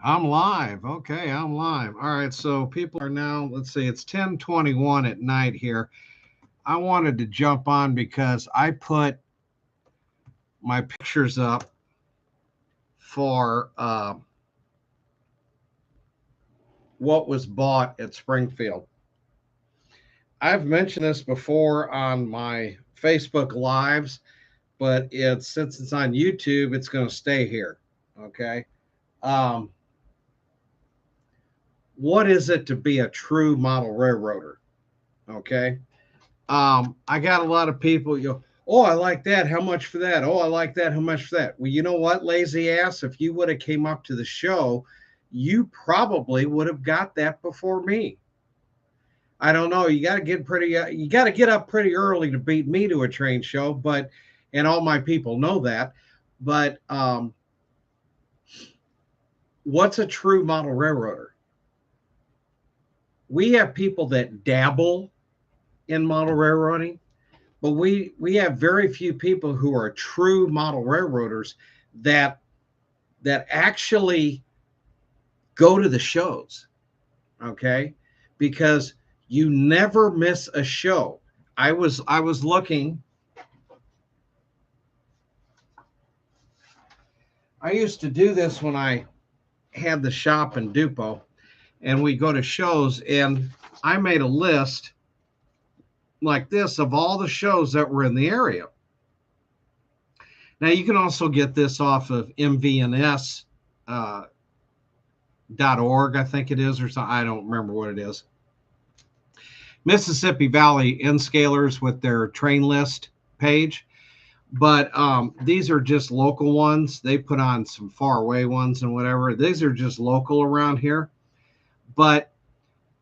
I'm live. Okay, I'm live. All right, so people are now, let's see, it's 10:21 at night here. I wanted to jump on because I put my pictures up for what was bought at Springfield. I've mentioned this before on my Facebook lives, but it's since it's on YouTube, it's going to stay here. Okay. Um, what is it to be a true model railroader? Okay. I got a lot of people, oh, I like that. How much for that? Oh, I like that. How much for that? Well, you know what, lazy ass? If you would have came up to the show, you probably would have got that before me. I don't know. You got to get up pretty early to beat me to a train show, and all my people know that. But what's a true model railroader? We have people that dabble in model railroading, but we have very few people who are true model railroaders that that actually go to the shows. Okay, because you never miss a show. I was looking. I used to do this when I had the shop in Dupo, and we go to shows, and I made a list like this of all the shows that were in the area. Now you can also get this off of MVNS .org, I think it is, or something. I don't remember what it is. Mississippi Valley Nscalers with their train list page, but these are just local ones. They put on some far away ones and whatever. These are just local around here, but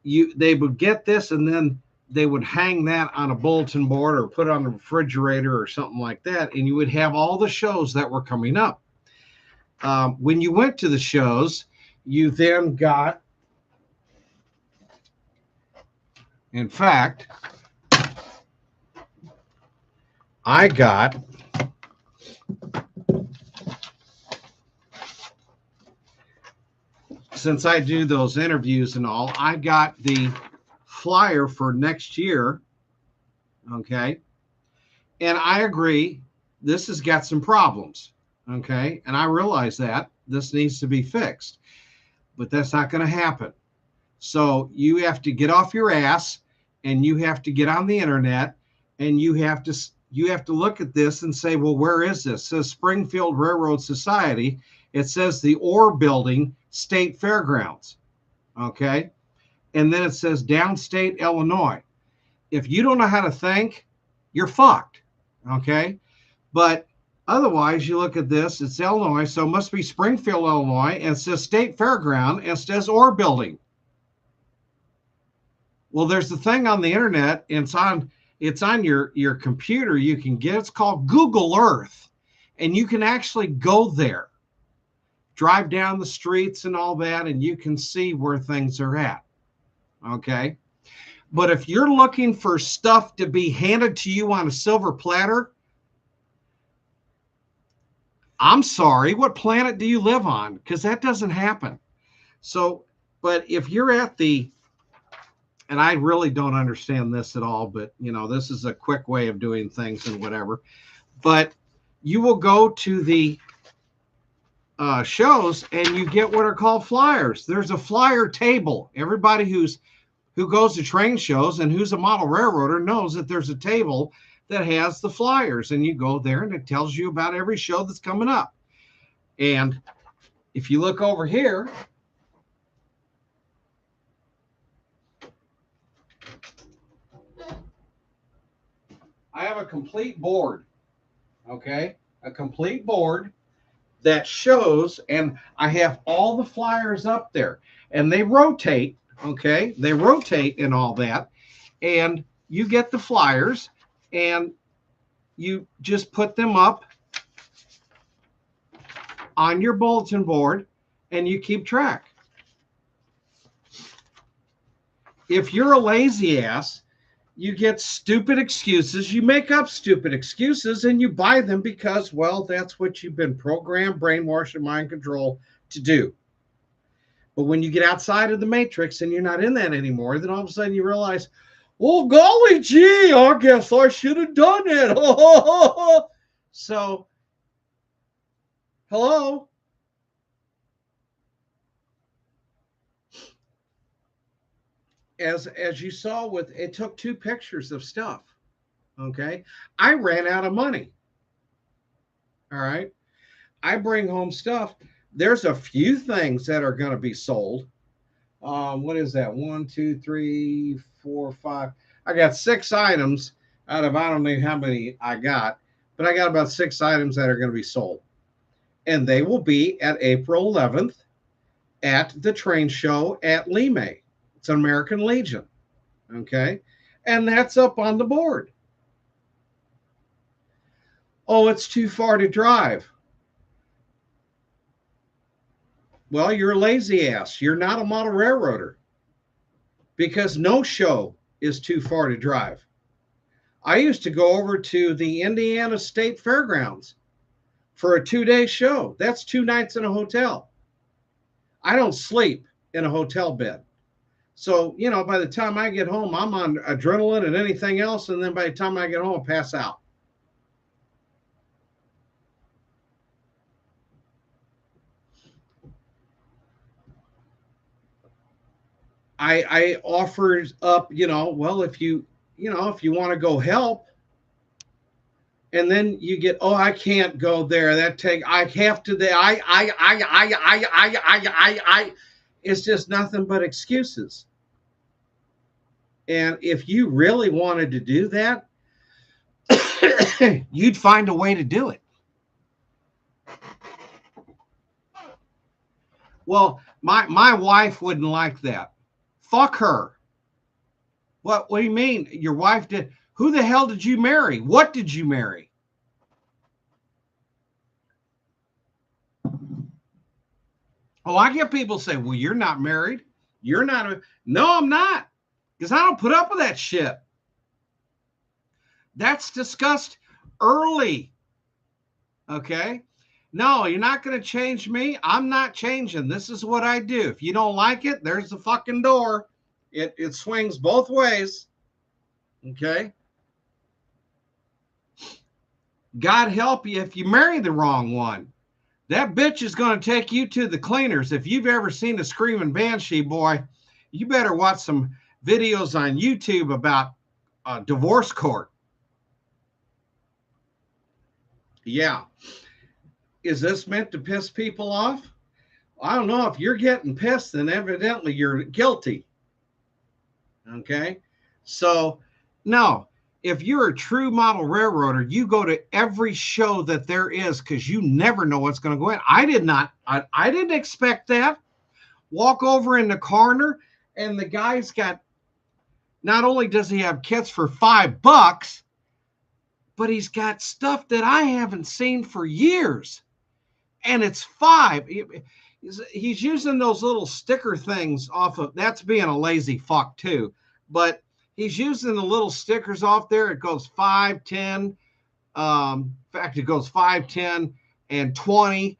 they would get this and then they would hang that on a bulletin board or put it on the refrigerator or something like that, and you would have all the shows that were coming up. When you went to the shows, you then got, in fact, I got since I do those interviews and all, I got the flyer for next year. Okay. And I agree, this has got some problems. Okay. And I realize that this needs to be fixed, but that's not going to happen. So you have to get off your ass and you have to get on the internet and you have to look at this and say, well, where is this? It says Springfield Railroad Society. It says the Orr Building, State Fairgrounds. Okay. And then it says downstate Illinois. If you don't know how to think, you're fucked. Okay. But otherwise, you look at this, it's Illinois, so it must be Springfield, Illinois, and it says State Fairground, and it says Orr Building. Well, there's the thing on the internet, and it's on your computer. You can get, it's called Google Earth, and you can actually go there, drive down the streets and all that, and you can see where things are at. Okay. But if you're looking for stuff to be handed to you on a silver platter, I'm sorry, what planet do you live on? Because that doesn't happen. So, but if you're at and I really don't understand this at all, but this is a quick way of doing things and whatever. But you will go to the shows and you get what are called flyers. There's a flyer table. Everybody who goes to train shows and who's a model railroader knows that there's a table that has the flyers, and you go there and it tells you about every show that's coming up. And if you look over here, I have a complete board. Okay, a complete board that shows, and I have all the flyers up there, and they rotate. Okay, they rotate and all that, and you get the flyers, and you just put them up on your bulletin board, and you keep track. If you're a lazy ass, you get stupid excuses. You make up stupid excuses and you buy them because, well, that's what you've been programmed, brainwashed, and mind control to do. But when you get outside of the matrix and you're not in that anymore, then all of a sudden you realize, oh, golly gee, I guess I should have done it. So, hello? As you saw with, it took 2 pictures of stuff. Okay. I ran out of money. All right. I bring home stuff. There's a few things that are going to be sold. What is that? 1, 2, 3, 4, 5. I got 6 items out of, I don't know how many I got, but I got about 6 items that are going to be sold. And they will be at April 11th at the train show at Lime. It's an American Legion. Okay. And that's up on the board. Oh, it's too far to drive. Well, you're a lazy ass. You're not a model railroader, because no show is too far to drive. I used to go over to the Indiana State Fairgrounds for a 2-day show. That's 2 nights in a hotel. I don't sleep in a hotel bed. So, you know, by the time I get home, I'm on adrenaline and anything else. And then by the time I get home, I pass out. I offered up, you know, well, if you want to go help, and then you get, oh, I can't go there. I have to, it's just nothing but excuses. And if you really wanted to do that, you'd find a way to do it. Well, my wife wouldn't like that. Fuck her. What do you mean? Your wife did? Who the hell did you marry? What did you marry? Oh, I get people say, well, you're not married. You're not. No, I'm not. Because I don't put up with that shit. That's discussed early. Okay? No, you're not going to change me. I'm not changing. This is what I do. If you don't like it, there's the fucking door. It swings both ways. Okay? God help you if you marry the wrong one. That bitch is going to take you to the cleaners. If you've ever seen a screaming banshee, boy, you better watch some videos on YouTube about divorce court. Yeah. Is this meant to piss people off? I don't know. If you're getting pissed, then evidently you're guilty. Okay? So, no. If you're a true model railroader, you go to every show that there is, because you never know what's going to go in. I didn't expect that. Walk over in the corner, and the guy's got, not only does he have kits for $5, but he's got stuff that I haven't seen for years. And it's $5. He's using those little sticker things off of, that's being a lazy fuck too. But he's using the little stickers off there. It goes 5, 10. In fact, it goes 5, 10, and 20.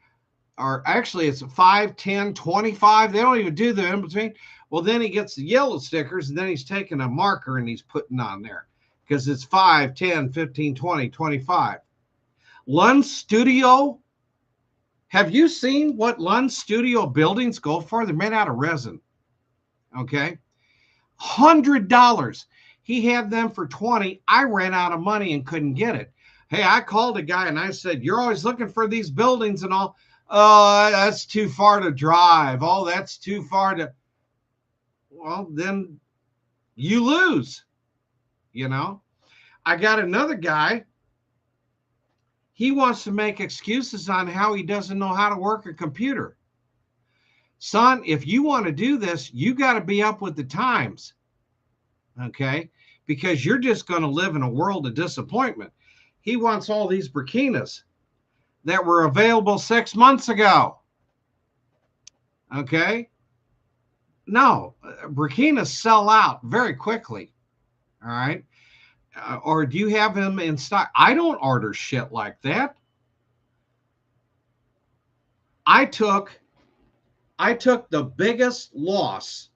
Or actually, it's 5, 10, 25. They don't even do the in between. Well, then he gets the yellow stickers, and then he's taking a marker and he's putting on there, because it's 5, 10, 15, 20, 25. Lund Studio. Have you seen what Lund Studio buildings go for? They're made out of resin. Okay. $100. He had them for 20. I ran out of money and couldn't get it. Hey, I called a guy and I said, you're always looking for these buildings and all. Oh, that's too far to drive. Oh, that's too far to. Well, then you lose. You know, I got another guy. He wants to make excuses on how he doesn't know how to work a computer. Son, if you want to do this, you got to be up with the times. Okay? Because you're just going to live in a world of disappointment. He wants all these Burkinas that were available 6 months ago. Okay? No, Burkinas sell out very quickly. All right? Or do you have them in stock? I don't order shit like that. I took I took the biggest loss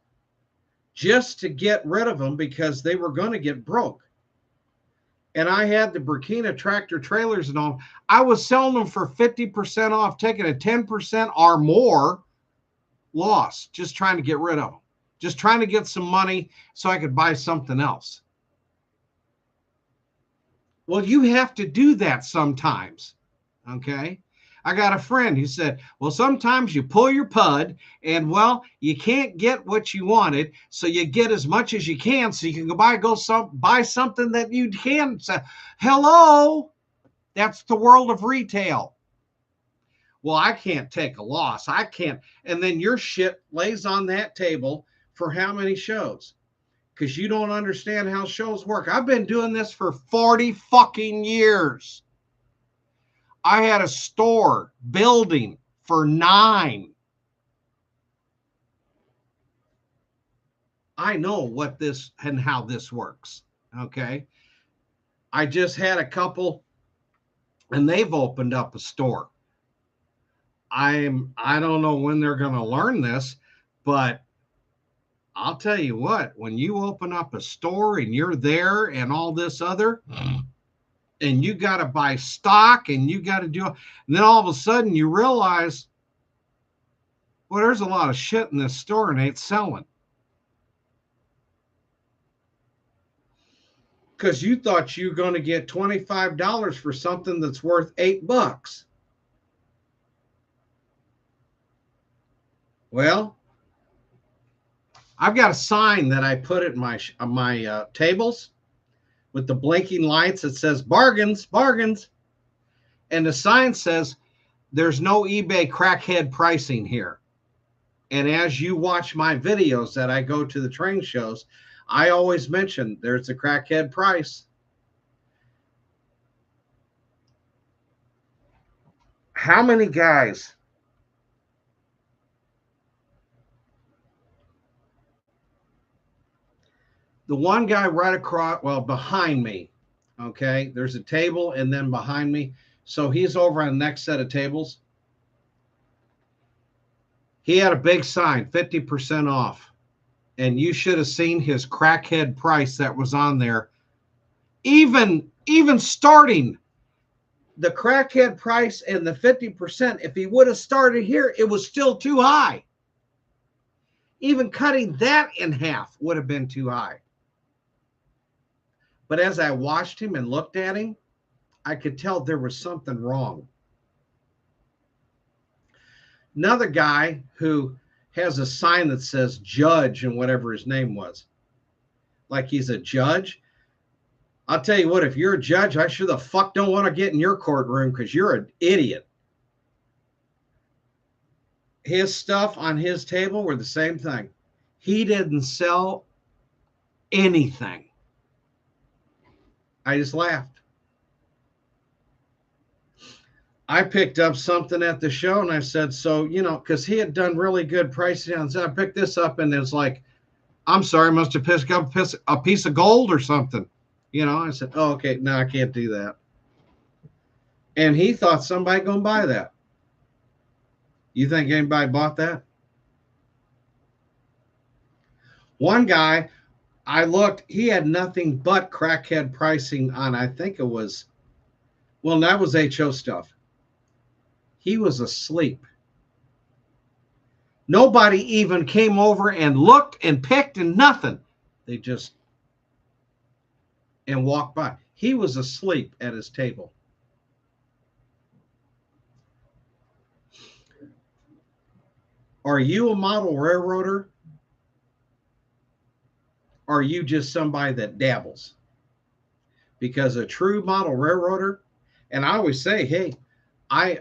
just to get rid of them because they were going to get broke. And I had the Burkina tractor trailers and all. I was selling them for 50% off, taking a 10% or more loss, just trying to get rid of them, just trying to get some money so I could buy something else. Well, you have to do that sometimes. Okay. I got a friend who said, well, sometimes you pull your pud and, well, you can't get what you wanted. So you get as much as you can so you can buy something that you can. Say, hello, that's the world of retail. Well, I can't take a loss. I can't. And then your shit lays on that table for how many shows? Because you don't understand how shows work. I've been doing this for 40 fucking years. I had a store building for 9. I know what this and how this works. Okay. I just had a couple and they've opened up a store. I don't know when they're going to learn this, but I'll tell you what, when you open up a store and you're there and all this other, and you got to buy stock and you got to do, and then all of a sudden you realize, well, there's a lot of shit in this store and ain't selling. Because you thought you were going to get $25 for something that's worth $8. Well, I've got a sign that I put at my tables with the blinking lights that says bargains, bargains. And the sign says there's no eBay crackhead pricing here. And as you watch my videos that I go to the train shows, I always mention there's a crackhead price. How many guys the one guy right across, well, behind me, okay, there's a table and then behind me. So he's over on the next set of tables. He had a big sign, 50% off. And you should have seen his crackhead price that was on there. Even starting the crackhead price and the 50%, if he would have started here, it was still too high. Even cutting that in half would have been too high. But as I watched him and looked at him, I could tell there was something wrong. Another guy who has a sign that says judge and whatever his name was, like he's a judge. I'll tell you what, if you're a judge, I sure the fuck don't want to get in your courtroom because you're an idiot. His stuff on his table were the same thing. He didn't sell anything. I just laughed. I picked up something at the show and I said, so, because he had done really good pricing. I said, I picked this up and it's like, I'm sorry, must have picked up a piece of gold or something. I said, oh, okay, no, I can't do that. And he thought somebody going to buy that. You think anybody bought that? One guy, I looked, he had nothing but crackhead pricing on, I think it was, well, that was HO stuff. He was asleep. Nobody even came over and looked and picked and nothing. They just and walked by. He was asleep at his table. Are you a model railroader? Or are you just somebody that dabbles? Because a true model railroader, and I always say, hey, I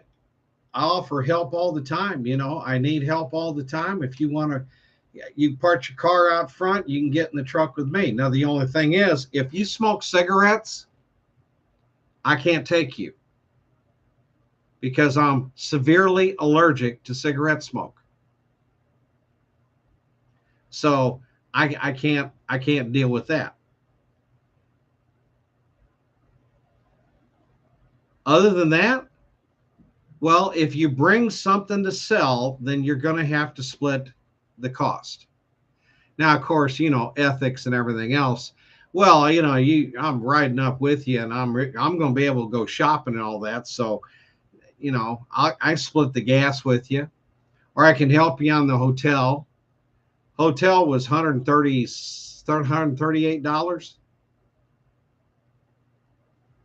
offer help all the time. I need help all the time. If you want to, you park your car out front, you can get in the truck with me. Now, the only thing is, if you smoke cigarettes, I can't take you because I'm severely allergic to cigarette smoke. So I can't deal with that. Other than that, Well, if you bring something to sell, then you're going to have to split the cost. Now, of course, ethics and everything else. Well, I'm riding up with you, and I'm going to be able to go shopping and all that. So, I split the gas with you, or I can help you on the hotel. Hotel was $138,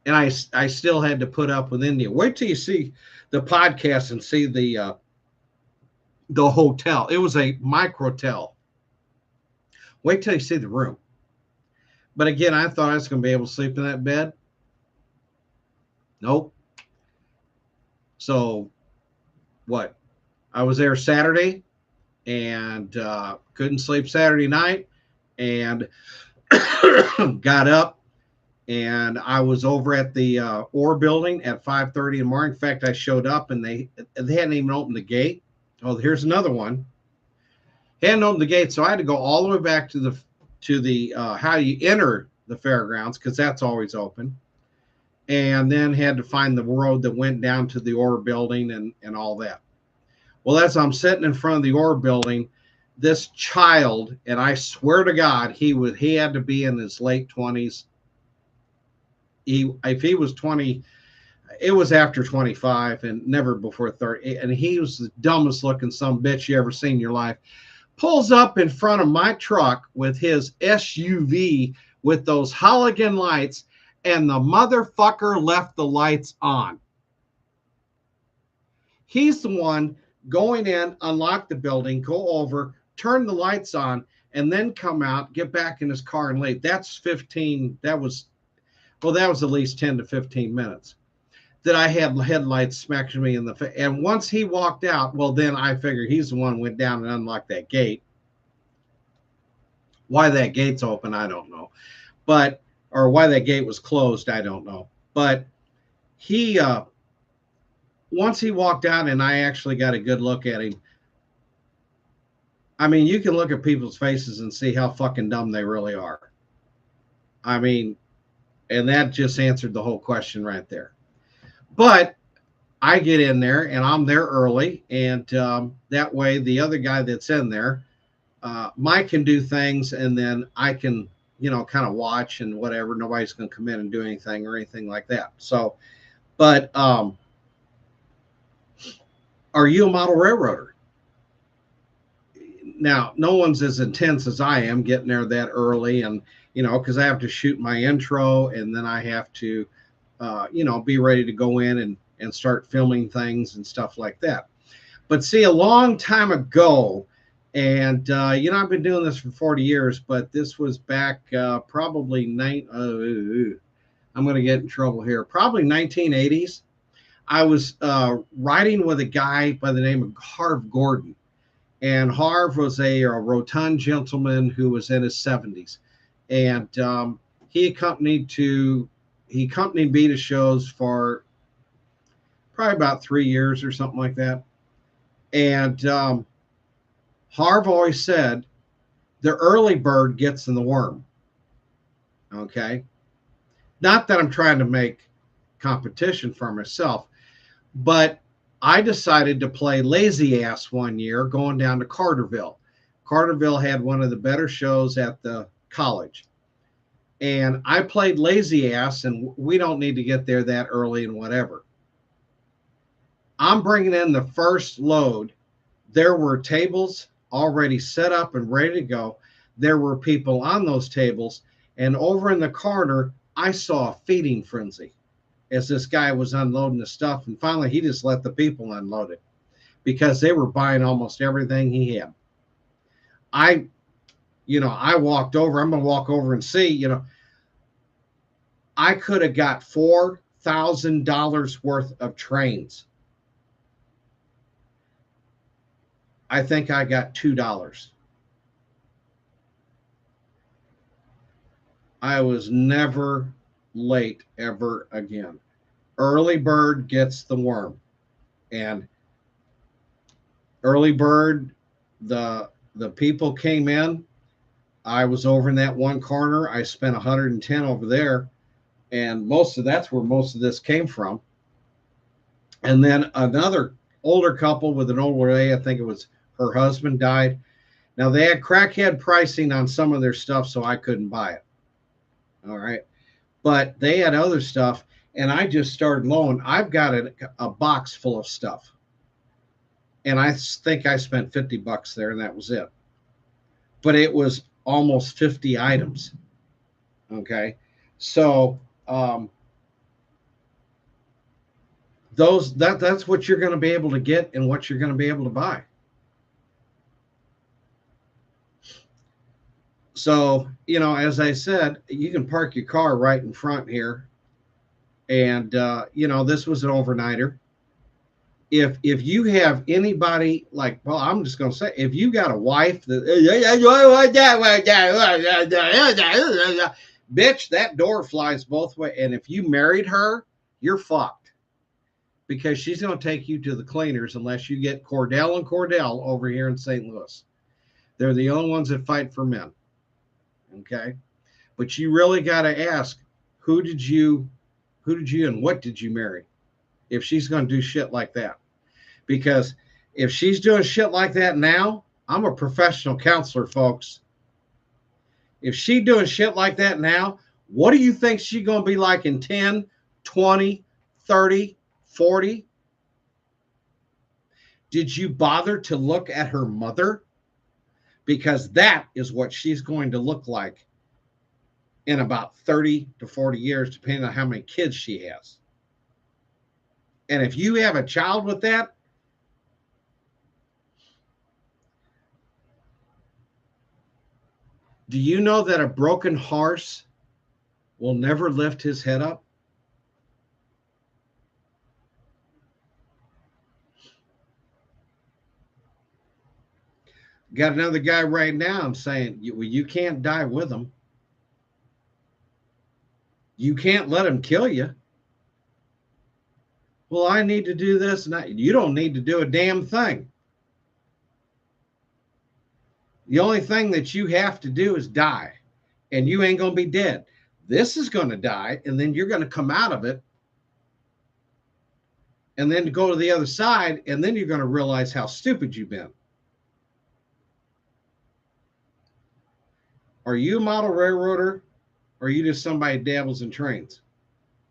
and I still had to put up with India. Wait till you see the podcast and see the hotel. It was a microtel. Wait till you see the room. But again, I thought I was going to be able to sleep in that bed. Nope. So what? I was there Saturday and couldn't sleep Saturday night, and got up, and I was over at the Orr building at 5:30 in the morning. In fact, I showed up and they hadn't even opened the gate. Oh, here's another one. Hadn't opened the gate, so I had to go all the way back to the how you enter the fairgrounds, because that's always open, and then had to find the road that went down to the Orr building and all that. Well, as I'm sitting in front of the Orr building, this child, and I swear to God, he had to be in his late 20s. If he was 20, it was after 25 and never before 30. And he was the dumbest looking son of a bitch you ever seen in your life. Pulls up in front of my truck with his SUV with those halogen lights, and the motherfucker left the lights on. He's the one going in, unlock the building, go over, turn the lights on, and then come out, get back in his car and leave. That's 15. That was at least 10 to 15 minutes that I had headlights smacking me in the face. And once he walked out, well, then I figured he's the one who went down and unlocked that gate. Why that gate's open, I don't know. Or why that gate was closed, I don't know. But he, once he walked out and I actually got a good look at him, I mean, you can look at people's faces and see how fucking dumb they really are. I mean, and that just answered the whole question right there. But I get in there and I'm there early, and that way the other guy that's in there, Mike can do things, and then I can, kind of watch and whatever. Nobody's going to come in and do anything or anything like that. So, but are you a model railroader? Now, no one's as intense as I am getting there that early, and because I have to shoot my intro, and then I have to, be ready to go in and start filming things and stuff like that. But see, a long time ago, and I've been doing this for 40 years, but this was back probably I'm going to get in trouble here. Probably 1980s. I was riding with a guy by the name of Harv Gordon. And Harv was a rotund gentleman who was in his 70s. And he accompanied me to shows for probably about 3 years or something like that. And Harv always said, the early bird gets in the worm. Okay. Not that I'm trying to make competition for myself, but I decided to play lazy ass one year going down to Carterville. Carterville had one of the better shows at the college. And I played lazy ass, and we don't need to get there that early and whatever. I'm bringing in the first load. There were tables already set up and ready to go. There were people on those tables. And over in the corner, I saw a feeding frenzy as this guy was unloading the stuff. And finally, he just let the people unload it because they were buying almost everything he had. I walked over. I'm going to walk over and see, I could have got $4,000 worth of trains. I think I got $2. I was never late ever again. Early bird gets the worm. And early bird, the people came in. I was over in that one corner. I spent 110 over there. And that's where most of this came from. And then another older couple with an older lady, I think it was her husband died. Now they had crackhead pricing on some of their stuff, so I couldn't buy it. All right. But they had other stuff, and I just started loaning. I've got a box full of stuff. And I think I spent $50 there, and that was it. But it was almost 50 items. Okay. So that's what you're going to be able to get and what you're going to be able to buy. So, as I said, you can park your car right in front here. And, this was an overnighter. If you have anybody like, well, I'm just going to say, if you got a wife that, bitch, that door flies both ways. And if you married her, you're fucked, because she's going to take you to the cleaners unless you get Cordell and Cordell over here in St. Louis. They're the only ones that fight for men. Okay. But you really got to ask, who did you and what did you marry? If she's going to do shit like that. Because if she's doing shit like that now, I'm a professional counselor, folks. If she's doing shit like that now, what do you think she's going to be like in 10, 20, 30, 40? Did you bother to look at her mother? Because that is what she's going to look like in about 30 to 40 years, depending on how many kids she has. And if you have a child with that, do you know that a broken horse will never lift his head up? Got another guy right now, I'm saying, you can't die with him. You can't let him kill you. Well, I need to do this. And you don't need to do a damn thing. The only thing that you have to do is die, and you ain't going to be dead. This is going to die, and then you're going to come out of it, and then go to the other side, and then you're going to realize how stupid you've been. Are you a model railroader, or are you just somebody dabbles in trains?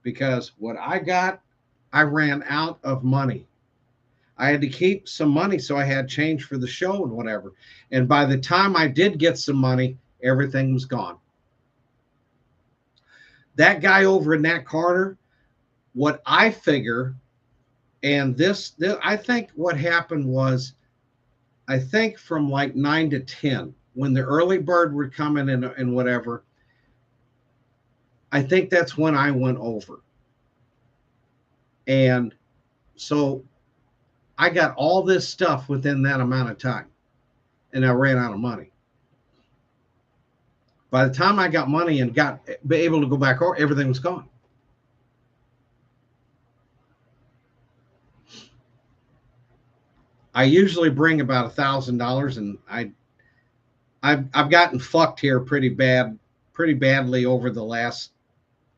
Because what I got, I ran out of money. I had to keep some money, so I had change for the show and whatever. And by the time I did get some money, everything was gone. That guy over in that corner, what I figure, and this I think what happened was, I think from like 9 to 10, when the early bird were coming in and whatever, I think that's when I went over. And so I got all this stuff within that amount of time, and I ran out of money. By the time I got money and be able to go back over, everything was gone. I usually bring about $1,000, and I've gotten fucked here pretty badly over the last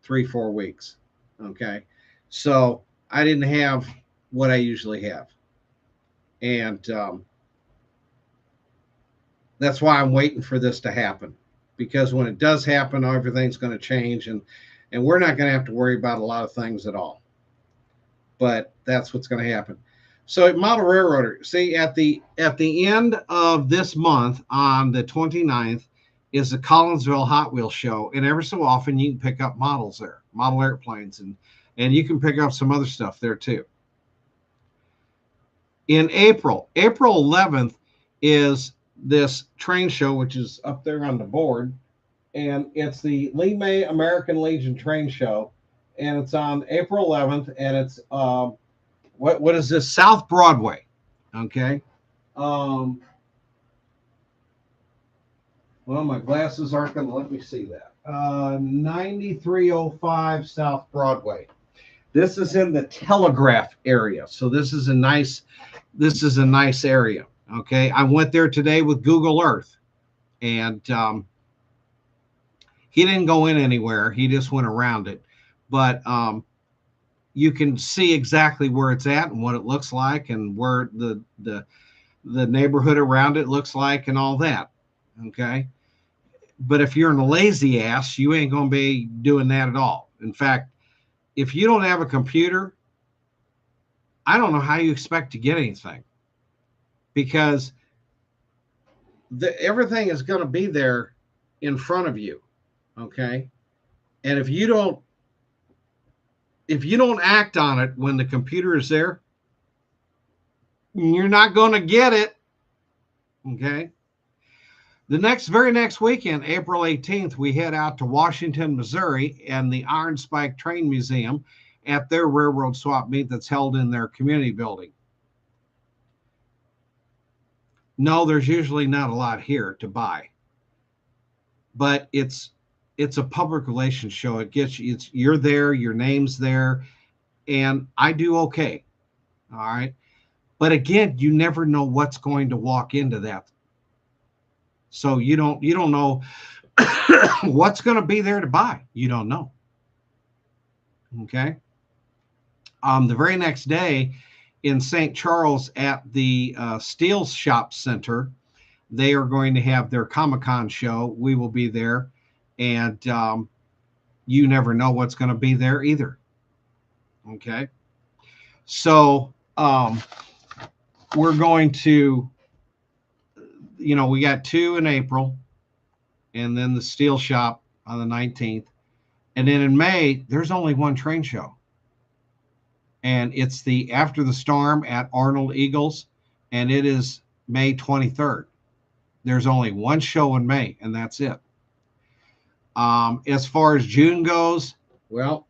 3-4 weeks. Okay, so I didn't have what I usually have, and that's why I'm waiting for this to happen, because when it does happen, everything's going to change, and we're not going to have to worry about a lot of things at all. But that's what's going to happen. So model railroader, see, at the end of this month on the 29th is the Collinsville Hot Wheels show, and every so often you can pick up models there, model airplanes, and you can pick up some other stuff there too. In April 11th is this train show, which is up there on the board, and it's the Lee May American Legion train show, and it's on April 11th, and it's what is this? South Broadway. Okay. Well, my glasses aren't going to let me see that. 9305 South Broadway. This is in the Telegraph area, so this is a nice area. Okay, I went there today with Google Earth, and he didn't go in anywhere. He just went around it. But you can see exactly where it's at and what it looks like and where the neighborhood around it looks like and all that. Okay. But if you're in a lazy ass, you ain't going to be doing that at all. In fact, if you don't have a computer, I don't know how you expect to get anything, because everything is going to be there in front of you. Okay. And if you don't act on it when the computer is there, you're not going to get it. Okay. The very next weekend, April 18th, we head out to Washington, Missouri, and the Iron Spike Train Museum at their railroad swap meet that's held in their community building. No, there's usually not a lot here to buy, but it's a public relations show. It gets you, you're there, your name's there, and I do okay. All right. But again, you never know what's going to walk into that. So you don't know what's going to be there to buy. You don't know. Okay. The very next day in St. Charles at the Steel Shop Center, they are going to have their Comic-Con show. We will be there, and you never know what's going to be there either. Okay. So we're going to, we got 2 in April, and then the Steel Shop on the 19th. And then in May, there's only one train show. And it's the After the Storm at Arnold Eagles, and it is May 23rd. There's only one show in May, and that's it. As far as June goes, well,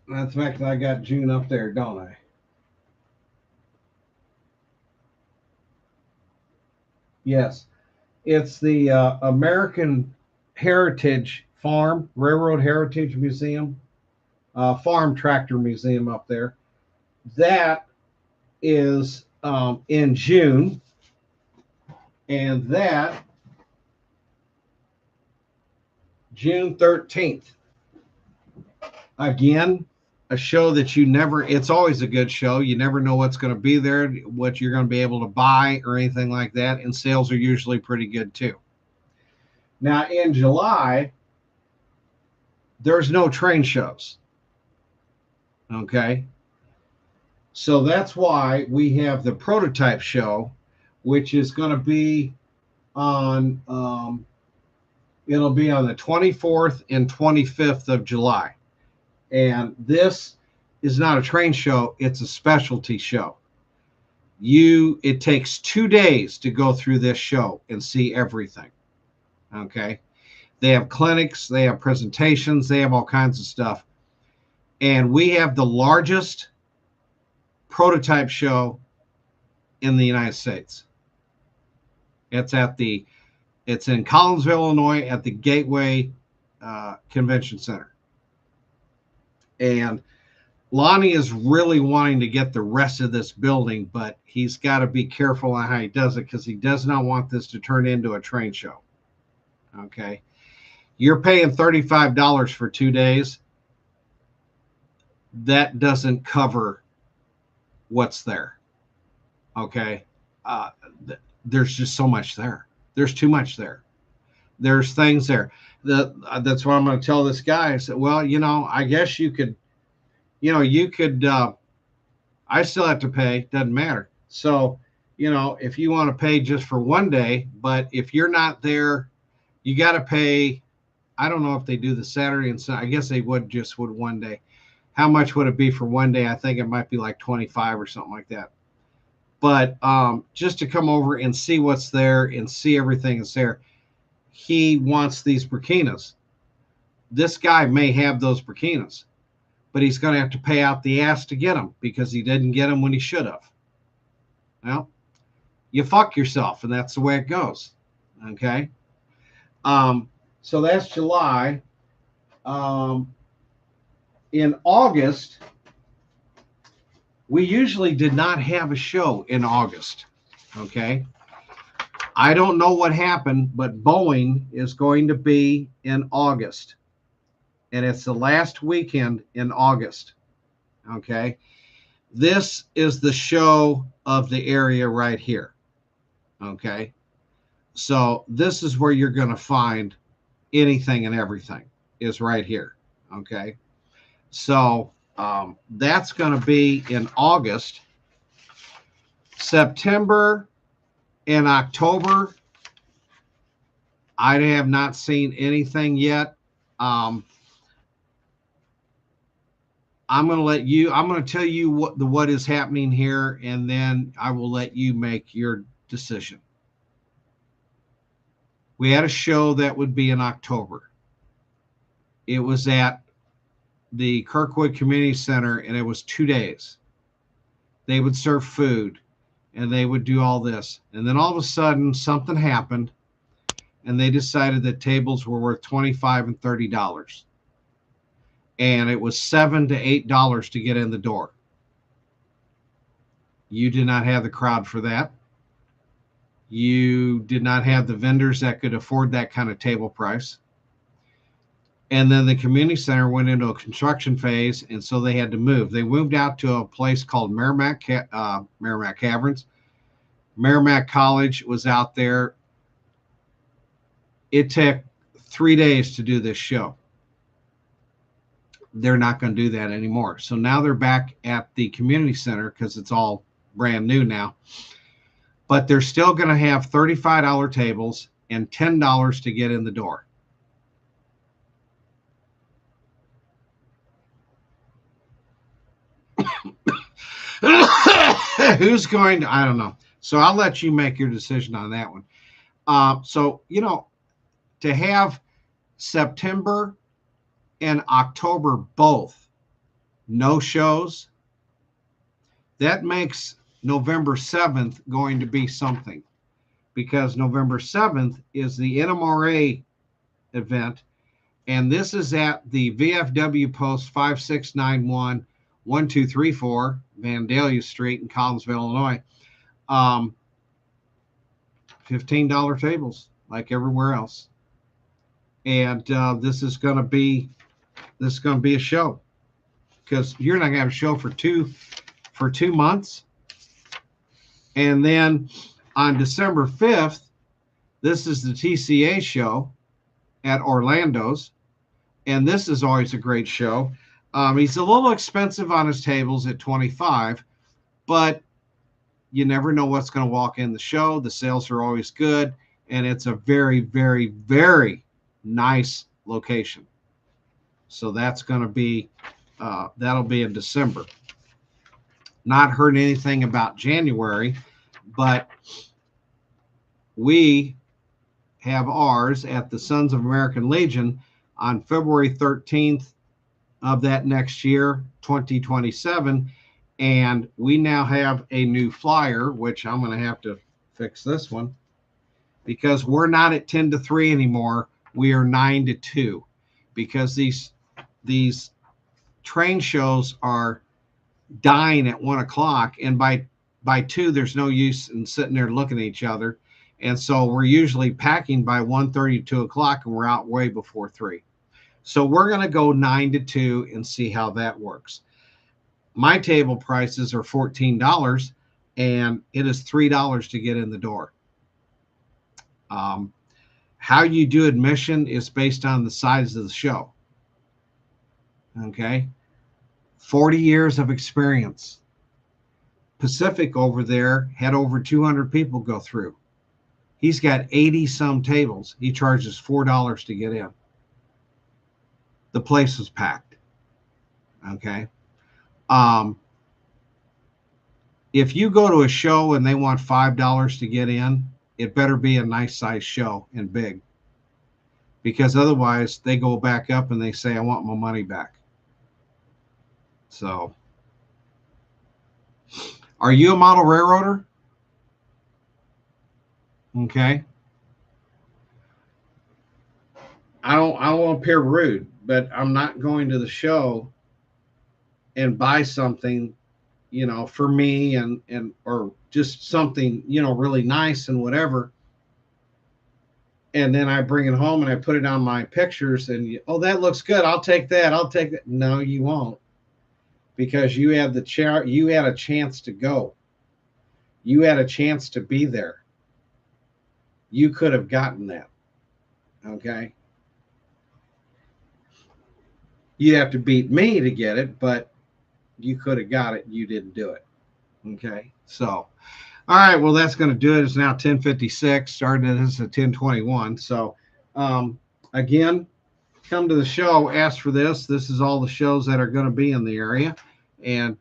that's the fact that I got June up there, don't I? Yes. It's the American Heritage Railroad Heritage Museum, Farm Tractor Museum up there. That is in June. And that, June 13th. Again, a show that it's always a good show. You never know what's going to be there, what you're going to be able to buy or anything like that. And sales are usually pretty good too. Now in July, there's no train shows. Okay. So that's why we have the prototype show, which is going to be on, it'll be on the 24th and 25th of July. And this is not a train show. It's a specialty show. It takes 2 days to go through this show and see everything. Okay. They have clinics, they have presentations, they have all kinds of stuff. And we have the largest prototype show in the United States. It's in Collinsville, Illinois at the Gateway Convention Center. And Lonnie is really wanting to get the rest of this building, but he's got to be careful on how he does it, because he does not want this to turn into a train show. Okay. You're paying $35 for 2 days. That doesn't cover what's there. Okay. There's just so much there. There's too much there. There's things there. That's what I'm going to tell this guy. I said, well, I guess you could, I still have to pay. Doesn't matter. So, if you want to pay just for 1 day, but if you're not there, you got to pay. I don't know if they do the Saturday and Sunday. I guess they would 1 day. How much would it be for 1 day? I think it might be like 25 or something like that. But just to come over and see what's there and see everything that's there. He wants these Burkinas. This guy may have those Burkinas, but he's going to have to pay out the ass to get them, because he didn't get them when he should have. Well, you fuck yourself, and that's the way it goes. Okay. So that's July. In August, we usually did not have a show in August. Okay. I don't know what happened, but Boeing is going to be in August, and it's the last weekend in August. Okay. This is the show of the area right here. Okay. So this is where you're going to find anything and everything is right here. Okay. So that's going to be in August. September and October, I have not seen anything yet. I'm going to tell you what is happening here, and then I will let you make your decision. We had a show that would be in October. It was at the Kirkwood Community Center, and it was 2 days. They would serve food, and they would do all this. And then all of a sudden, something happened, and they decided that tables were worth $25 and $30. And it was $7 to $8 to get in the door. You did not have the crowd for that. You did not have the vendors that could afford that kind of table price. And then the community center went into a construction phase, and so they had to move. They moved out to a place called Merrimack Caverns. Merrimack College was out there. It took 3 days to do this show. They're not going to do that anymore. So now they're back at the community center because it's all brand new now. But they're still going to have $35 tables and $10 to get in the door. Who's going to, I don't know. So I'll let you make your decision on that one. So, to have September and October both no shows, that makes November 7th going to be something, because November 7th is the NMRA event, and this is at the VFW Post 5691 1234 Vandalia Street in Collinsville, Illinois. $15 tables like everywhere else. And this is going to be a show, because you're not going to have a show for two months. And then on December 5th, this is the TCA show at Orlando's, and this is always a great show. He's a little expensive on his tables at $25, but you never know what's going to walk in the show. The sales are always good, and it's a very, very, very nice location. So that's going to be that'll be in December. Not heard anything about January, but we have ours at the Sons of American Legion on February 13th of that next year, 2027. And we now have a new flyer, which I'm going to have to fix this one, because we're not at 10 to 3 anymore. We are 9 to 2, because these train shows are dying at 1 o'clock, and by 2 there's no use in sitting there looking at each other, and so we're usually packing by 1:30, 2 o'clock, and we're out way before 3. So we're going to go 9 to 2 and see how that works. My table prices are $14, and it is $3 to get in the door. How you do admission is based on the size of the show. Okay. 40 years of experience. Pacific over there had over 200 people go through. He's got 80 some tables. He charges $4 to get in. The place was packed. Okay. If you go to a show and they want $5 to get in, it better be a nice size show and big, because otherwise they go back up and they say, I want my money back. So, are you a model railroader? Okay. I don't want to appear rude, but I'm not going to the show and buy something, for me and or just something, really nice and whatever, and then I bring it home and I put it on my pictures, and oh, that looks good. I'll take that. I'll take that. No, you won't, because you had the chair. You had a chance to go. You had a chance to be there. You could have gotten that. Okay. You have to beat me to get it, but you could have got it. You didn't do it. Okay. So, all right. Well, that's going to do it. It's now 10:56. Started this at 10:21. So, again, come to the show. Ask for this. This is all the shows that are going to be in the area, and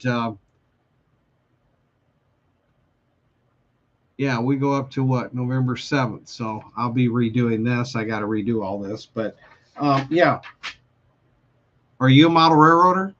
yeah, we go up to what, November 7th. So I'll be redoing this. I got to redo all this, but yeah. Are you a model railroader?